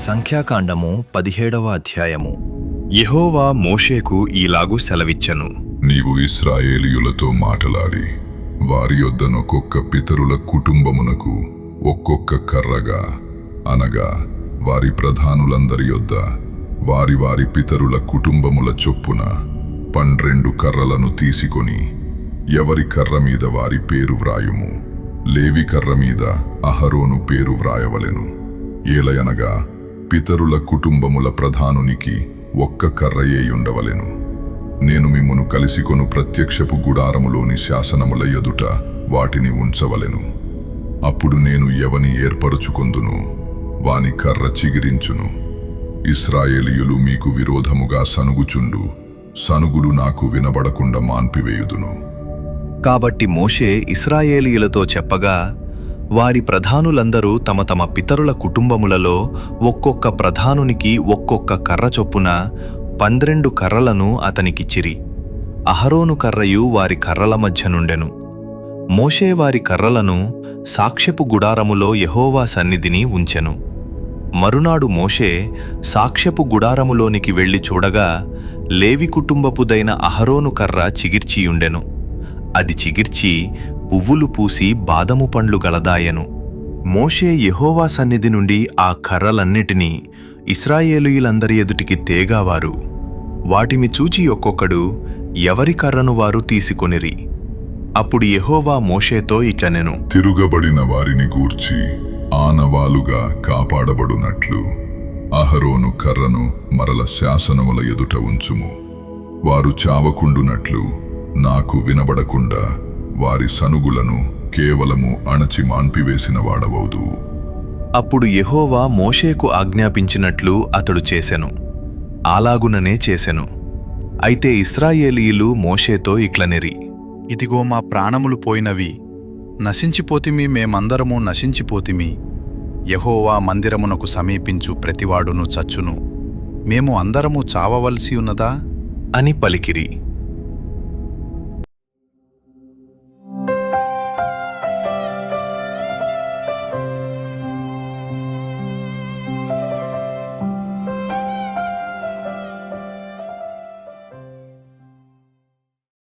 సంఖ్యాకాండము 17వ అధ్యాయము. యెహోవా మోషేకు ఈలాగు సెలవిచ్చెను. నీవు ఇశ్రాయేలీయులతో మాటలాడి వారి యొద్దనొక్కొక్క పితరుల కుటుంబమునకు ఒక్కొక్క కర్రగా, అనగా వారి ప్రధానులందరి యొద్ద వారి వారి పితరుల కుటుంబముల చొప్పున 12 కర్రలను తీసుకొని ఎవరి కర్ర మీద వారి పేరు వ్రాయుము. లేవి కర్ర మీద అహరోను పేరు వ్రాయవలెను. ఏలయనగా పితరుల కుటుంబముల ప్రధానునికి ఒక్క కర్రయే ఉండవలెను. నేను మిమ్మును కలిసికొను ప్రత్యక్షపు గుడారములోని శాసనముల ఎదుట వాటిని ఉంచవలెను. అప్పుడు నేను ఎవని ఏర్పరచుకొందును వాని కర్ర చిగిరించును. ఇశ్రాయేలీయులు మీకు విరోధముగా సనుగుచుండు సనుగులు నాకు వినబడకుండా మాన్పివేయుదును. కాబట్టి మోషే ఇశ్రాయేలీయులతో చెప్పగా, వారి ప్రధానులందరూ తమ తమ పితరుల కుటుంబములలో ఒక్కొక్క ప్రధానునికి ఒక్కొక్క కర్ర చొప్పున 12 కర్రలను అతనికిచ్చిరి. అహరోను కర్రయు వారి కర్రల మధ్య నుండెను. మోషే వారి కర్రలను సాక్ష్యపు గుడారములో యెహోవా సన్నిధిని ఉంచెను. మరునాడు మోషే సాక్ష్యపు గుడారములోనికి వెళ్లి చూడగా, లేవి కుటుంబపుదైన అహరోను కర్ర చిగిర్చియుండెను. అది చిగిర్చి పువ్వులు పూసి బాదము పండ్లు గలదాయెను. మోషే యెహోవా సన్నిధి నుండి ఆ కర్రలన్నిటినీ ఇశ్రాయేలీయులందరి ఎదుటికి తేగావారు. వాటిని చూచి ఒక్కొక్కడు ఎవరి కర్రను వారు తీసుకొనిరి. అప్పుడు యెహోవా మోషేతో ఇట్లనెను, తిరుగబడిన వారిని గూర్చి ఆనవాలుగా కాపాడబడునట్లు అహరోను కర్రను మరల శాసనముల ఎదుట ఉంచుము. వారు చావకుండునట్లు నాకు వినబడకుండా వారి సనుగులను కేవలము అణచి మాన్పివేసిన వాడవౌదు. అప్పుడు యెహోవా మోషేకు ఆజ్ఞాపించినట్లు అతడు చేసెను. అలాగుననే చేసెను. అయితే ఇశ్రాయేలీయులు మోషేతో ఇట్లనెరి, ఇదిగో మా ప్రాణములు పోయినవి, నశించిపోతిమి, మేమందరము నశించిపోతిమి. యెహోవా మందిరమునకు సమీపించు ప్రతివాడును చచ్చును, మేము అందరము చావవలసి ఉన్నదా అని పలికిరి.